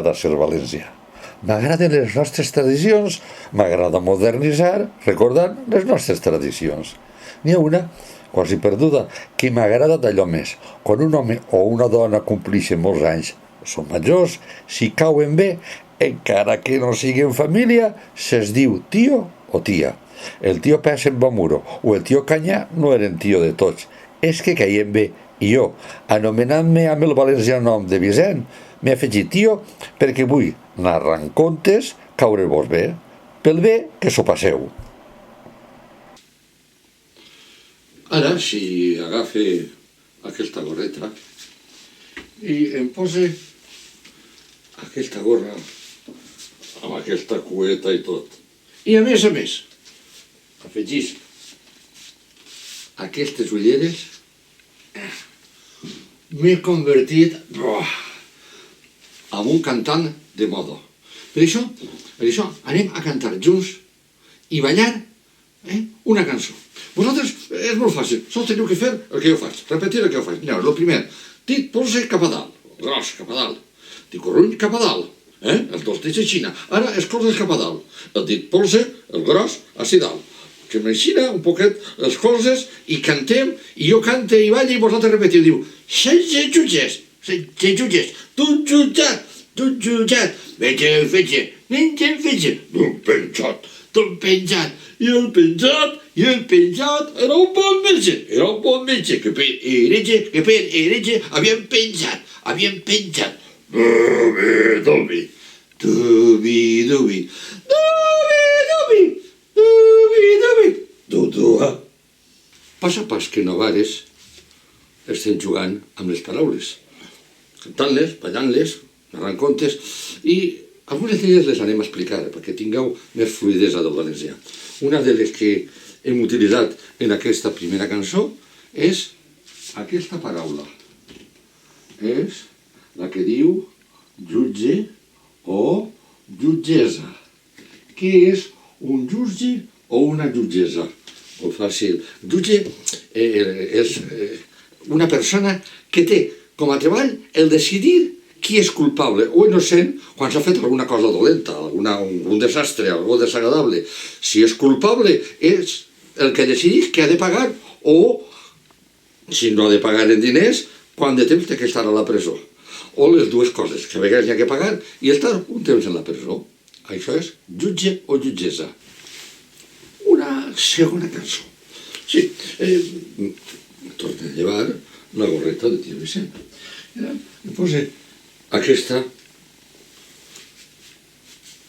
m'agrada ser valencià. M'agraden les nostres tradicions, m'agrada modernitzar recordant les nostres tradicions. N'hi ha una, quasi perduda, que m'agrada d'allò més. Quan un home o una dona complixen molts anys, són majors, si cauen bé, encara que no siguin família, se'ls diu tio o tia. El tio Pes en Bamuro o el tio Canyà no eren tio de tots, és que caien bé. I jo, anomenant-me amb el valencià nom de Vicent, m'he afegit tio perquè vull, narrant contes, caure-vos bé, pel bé que s'ho passeu. Ara, si agafe aquesta gorreta i em posa aquesta gorra amb aquesta cueta i tot, i a més, afegís aquestes ulleres, m'he convertit en un cantant de moda. Per això anem a cantar junts i ballar una cançó. Vosaltres és molt fàcil, sols teniu que fer el que jo faig, repetir el que jo faig. Mireu, el primer, dit polze cap a dalt, gros cap a dalt, dit corruny cap a dalt, els dos dits aixina. Ara els colzes cap a dalt, el dit polze, el gros, així dalt. Que m'aixina un poquet els colzes i cantem, i jo cante i balle i vosaltres repetiu, diu, sense jutges, tu jutjat, fetge, d'un penjat, i el penjat era un bon metge, que per heretge havien penjat, dubi, passa pas que Novares estem jugant amb les paraules, cantant-les, ballant-les, narrant contes, i algunes d'elles les anem a explicar perquè tingueu més fluïdesa del valencià. Una de les que hem utilitzat en aquesta primera cançó és aquesta paraula. És la que diu jutge o jutgessa. Què és un jutge o una jutgessa? Molt fàcil. Jutge és una persona que té com a treball el decidir qui és culpable o innocent quan s'ha fet alguna cosa dolenta, un desastre, algo desagradable. Si és culpable és el que decideix que ha de pagar o, si no ha de pagar en diners, quant de temps té que estar a la presó. O les dues coses, que a vegades hi ha que pagar i estar un temps en la presó. Això és jutge o jutgessa. Una segona cançó. Sí, torno a llevar la gorreta de tio Vicent. Em posa aquesta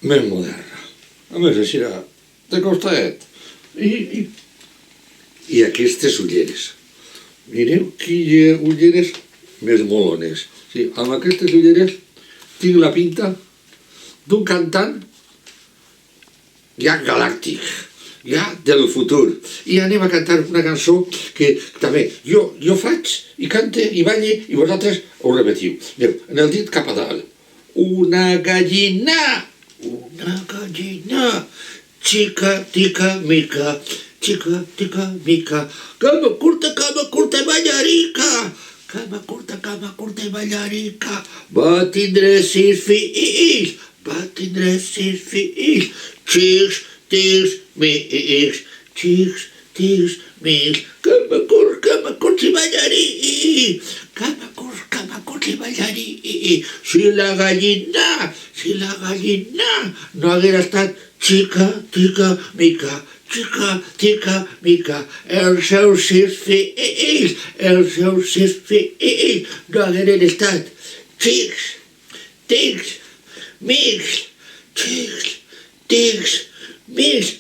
més moderna. A més, així de costadet. I aquestes ulleres. Mireu quines ulleres més molones. Sí, amb aquestes ulleres tinc la pinta d'un cantant ja galàctic, ja del futur. I anem a cantar una cançó que també jo faig i cante i balle i vosaltres ho repetiu. Mireu, en el dit cap a dalt. Una gallina, xica, tica, mica, cama curta, ballarica, va tindre 6 fills, xics, tics, mils, cama curt i ballarí, si la gallina no haguera estat xica, tica, mica, els seus 6 fills no hagueren estat xics, tics, mils,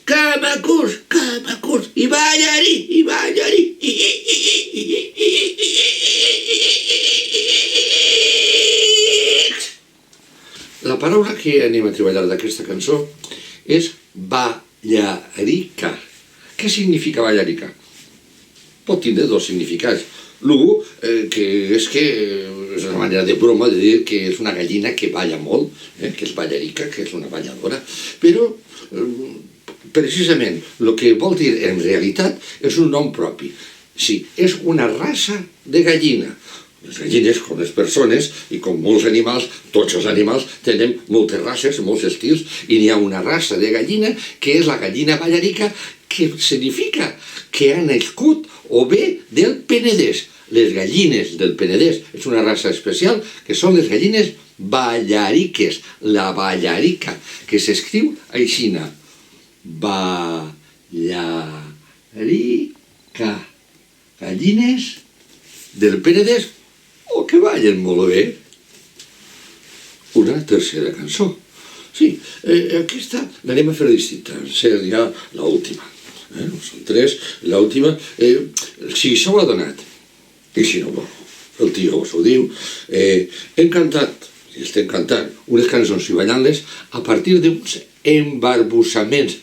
cama curt i ballarí. La paraula que anem a treballar d'aquesta cançó és ballarica. Què significa ballarica? Pot tindre dos significats. L'u, que és una manera de broma de dir que és una gallina que balla molt, que és ballarica, que és una balladora, però precisament el que vol dir en realitat és un nom propi. Sí, és una raça de gallina. les gallines, com les persones i com molts animals, tots els animals tenen moltes races, molts estils, i n'hi ha una raça de gallina que és la gallina ballarica, que significa que ha nascut o ve del Penedès. Les gallines del Penedès és una raça especial que són les gallines ballariques, la ballarica, que s'escriu aixina. Ballarica. Gallines del Penedès, que ballen molt bé. Una tercera cançó. Sí, aquesta l'anem a fer distinta, ser ja l'última. Són 3, l'última. Si s'ho ha donat, i si no, el tio s'ho diu, hem cantat, i estem cantant, unes cançons i ballant-les a partir d'uns embarbussaments,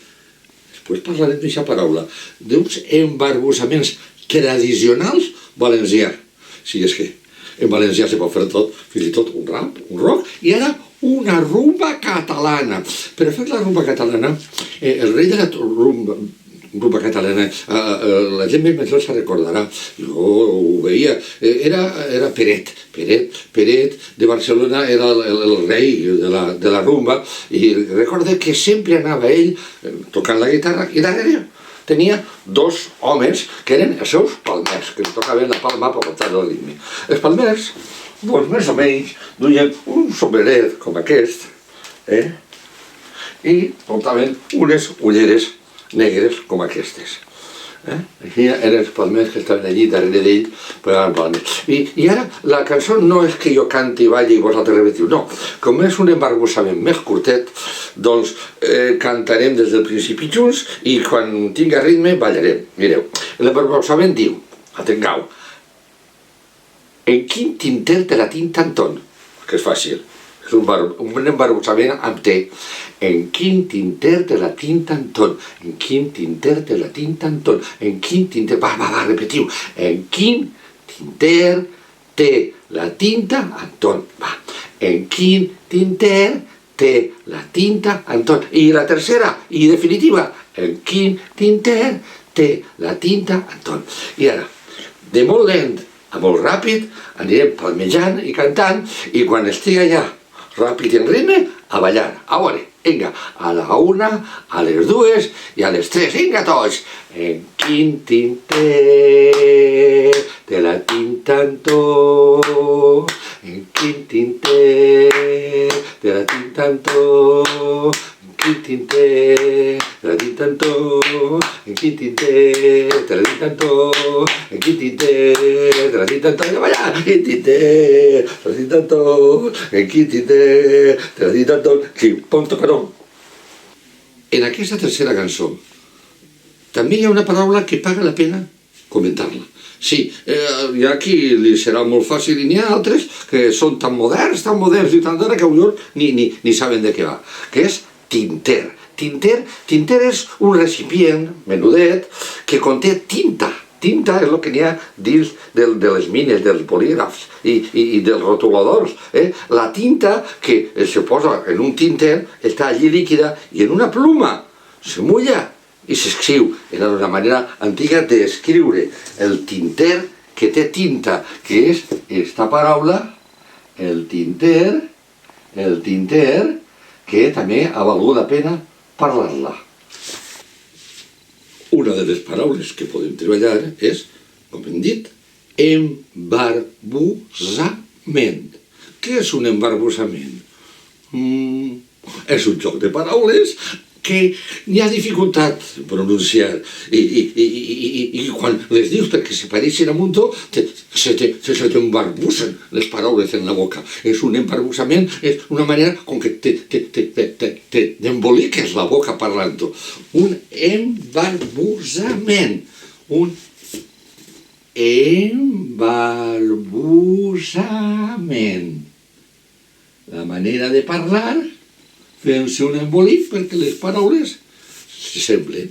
després parlarem d'aquesta paraula, d'uns embarbussaments tradicionals valencians. Si és que en valencià se pot fer tot, fins i tot un rap, un rock, i ara una rumba catalana. Per fer la rumba catalana, el rei de la rumba catalana, la gent més major se recordarà, jo ho veia, era Peret de Barcelona, era el rei de la rumba, i recorde que sempre anava ell tocant la guitarra, i darrere tenia 2 homes que eren els seus palmers, que tocaven la palma per portar el ritme. Els palmers, doncs més o menys, duien un sombreret com aquest, i portaven unes ulleres negres com aquestes. Així eren els palmers que estaven allí darrere d'ell, i ara la cançó no és que jo canti i balli i vosaltres repetiu, no, com és un embarbussament més curtet, doncs cantarem des del principi junts i quan tinga ritme ballarem. Mireu, l'embarbussament diu, atengueu, en quin tinter te la tinc Anton? Que és fàcil, és un embarbussament amb T. En quin tinter te la tinc Anton? En quin tinter te la tinc Anton? En quin tinter... Va, repetiu. En quin tinter té la tinta Anton? Va. En quin tinter té la tinta Anton? I la tercera i definitiva. En quin tinter té la tinta Anton? I ara, de molt lent a molt ràpid, anirem palmejant i cantant, i quan estigui allà ràpid en ritme, a ballar. A veure, vinga, a la 1, a les 2 i a les 3, vinga tots. En quin tinter te la tinc Anton? En quin tinter te la tinc Anton? En quin tinter te la tinc Anton? En quin tinter te la tinc Anton? En quin tinter te la tinc Anton? Ballar! En quin tinter te la tinc Anton? En quin tinter te la tinc Anton? Sí, pon tocaró. En aquesta tercera cançó també hi ha una paraula que paga la pena comentar-la. Sí, hi ha qui li serà molt fàcil i n'hi ha altres que són tan moderns i tan d'ara que potser ni saben de què va, que és tinter. Tinter és un recipient menudet que conté tinta. Tinta és el que n'hi ha dins de les mines, dels bolígrafs i dels rotuladors. La tinta que se posa en un tinter està allí líquida i en una pluma se mulla i s'escriu. Era una manera antiga d'escriure el tinter que té tinta, que és esta paraula, el tinter, que també ha valgut la pena parlar-la. Una de les paraules que podem treballar és, com hem dit, embarbussament. Què és un embarbussament? És un joc de paraules que n'hi ha dificultat en pronunciar i quan les dius perquè se pareixen a un to se t'embarbussen les paraules en la boca. És un embarbussament, és una manera com que t'emboliques la boca parlant-ho. Un embarbussament. Un embarbussament. La manera de parlar fent-se un embolic perquè les paraules s'assemblen.